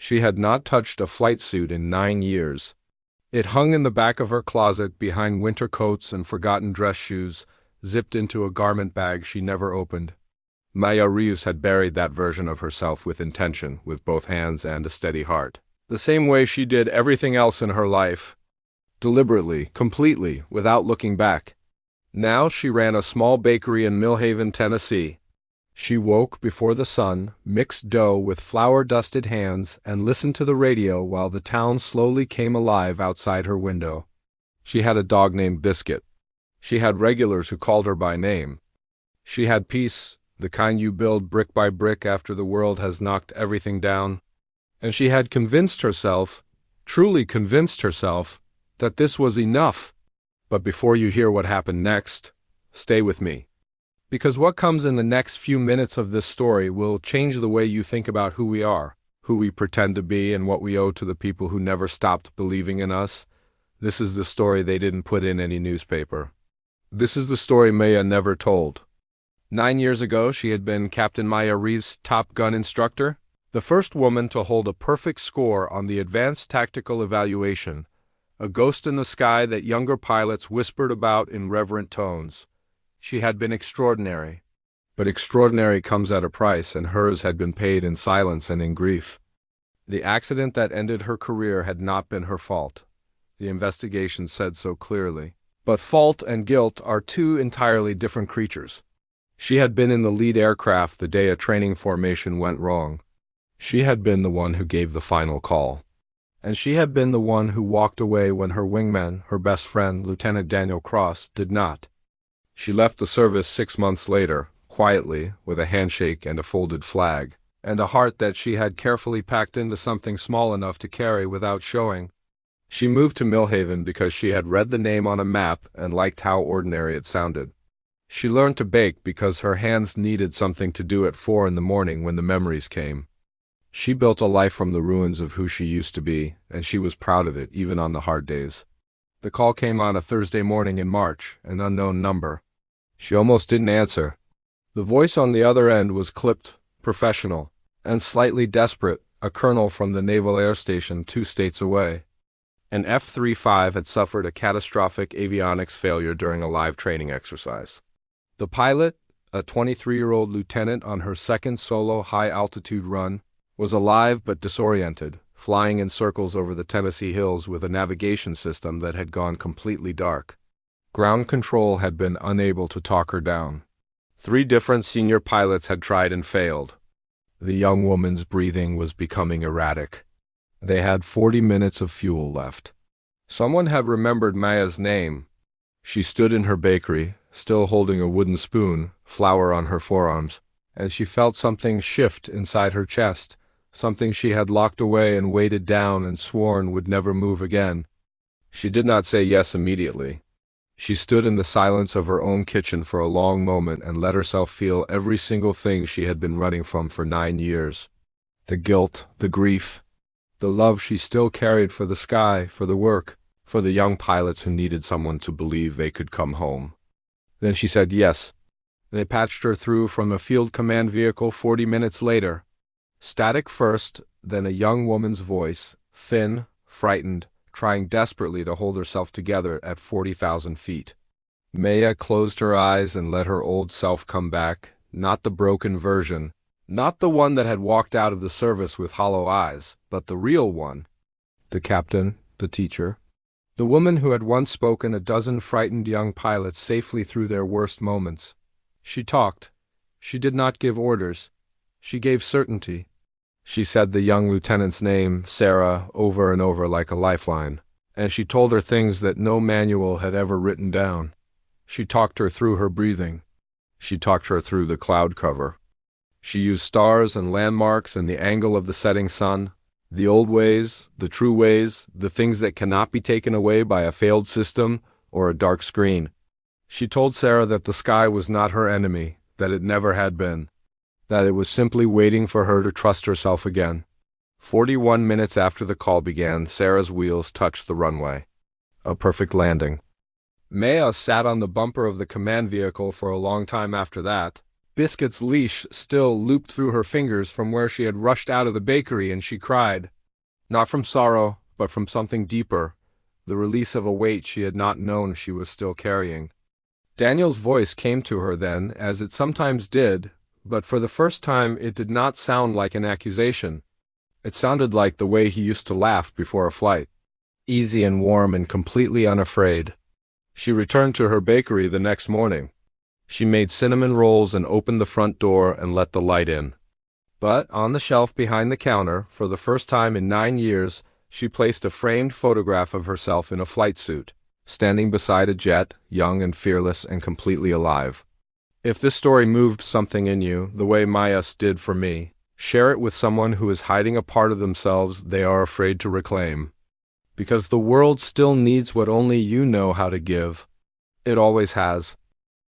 She had not touched a flight suit in 9 years. It hung in the back of her closet behind winter coats and forgotten dress shoes, zipped into a garment bag she never opened. Maya Reeves had buried that version of herself with intention, with both hands and a steady heart. The same way she did everything else in her life. Deliberately, completely, without looking back. Now she ran a small bakery in Millhaven, Tennessee. She woke before the sun, mixed dough with flour-dusted hands, and listened to the radio while the town slowly came alive outside her window. She had a dog named Biscuit. She had regulars who called her by name. She had peace, the kind you build brick by brick after the world has knocked everything down. And she had convinced herself, truly convinced herself, that this was enough. But before you hear what happened next, stay with me. Because what comes in the next few minutes of this story will change the way you think about who we are, who we pretend to be, and what we owe to the people who never stopped believing in us. This is the story they didn't put in any newspaper. This is the story Maya never told. 9 years ago, she had been Captain Maya Reeves' Top Gun instructor, the first woman to hold a perfect score on the Advanced Tactical Evaluation, a ghost in the sky that younger pilots whispered about in reverent tones. She had been extraordinary. But extraordinary comes at a price, and hers had been paid in silence and in grief. The accident that ended her career had not been her fault. The investigation said so clearly. But fault and guilt are two entirely different creatures. She had been in the lead aircraft the day a training formation went wrong. She had been the one who gave the final call. And she had been the one who walked away when her wingman, her best friend, Lieutenant Daniel Cross, did not. She left the service 6 months later, quietly, with a handshake and a folded flag, and a heart that she had carefully packed into something small enough to carry without showing. She moved to Millhaven because she had read the name on a map and liked how ordinary it sounded. She learned to bake because her hands needed something to do at 4 in the morning when the memories came. She built a life from the ruins of who she used to be, and she was proud of it, even on the hard days. The call came on a Thursday morning in March, an unknown number. She almost didn't answer. The voice on the other end was clipped, professional, and slightly desperate, a colonel from the Naval Air Station 2 states away. An F-35 had suffered a catastrophic avionics failure during a live training exercise. The pilot, a 23-year-old lieutenant on her second solo high-altitude run, was alive but disoriented, flying in circles over the Tennessee hills with a navigation system that had gone completely dark. Ground control had been unable to talk her down. 3 different senior pilots had tried and failed. The young woman's breathing was becoming erratic. They had 40 minutes of fuel left. Someone had remembered Maya's name. She stood in her bakery, still holding a wooden spoon, flour on her forearms, and she felt something shift inside her chest, something she had locked away and weighted down and sworn would never move again. She did not say yes immediately. She stood in the silence of her own kitchen for a long moment and let herself feel every single thing she had been running from for 9 years. The guilt, the grief, the love she still carried for the sky, for the work, for the young pilots who needed someone to believe they could come home. Then she said yes. They patched her through from a field command vehicle 40 minutes later. Static first, then a young woman's voice, thin, frightened, trying desperately to hold herself together at 40,000 feet. Maya closed her eyes and let her old self come back, not the broken version, not the one that had walked out of the service with hollow eyes, but the real one. The captain, the teacher, the woman who had once spoken a dozen frightened young pilots safely through their worst moments. She talked. She did not give orders. She gave certainty. She said the young lieutenant's name, Sarah, over and over like a lifeline, and she told her things that no manual had ever written down. She talked her through her breathing. She talked her through the cloud cover. She used stars and landmarks and the angle of the setting sun, the old ways, the true ways, the things that cannot be taken away by a failed system or a dark screen. She told Sarah that the sky was not her enemy, that it never had been, that it was simply waiting for her to trust herself again. 41 minutes after the call began, Sarah's wheels touched the runway. A perfect landing. Maya sat on the bumper of the command vehicle for a long time after that, Biscuit's leash still looped through her fingers from where she had rushed out of the bakery, and she cried. Not from sorrow, but from something deeper, the release of a weight she had not known she was still carrying. Daniel's voice came to her then, as it sometimes did, but for the first time it did not sound like an accusation. It sounded like the way he used to laugh before a flight. Easy and warm and completely unafraid. She returned to her bakery the next morning. She made cinnamon rolls and opened the front door and let the light in. But on the shelf behind the counter, for the first time in 9 years, she placed a framed photograph of herself in a flight suit, standing beside a jet, young and fearless and completely alive. If this story moved something in you, the way Maya's did for me, share it with someone who is hiding a part of themselves they are afraid to reclaim. Because the world still needs what only you know how to give. It always has.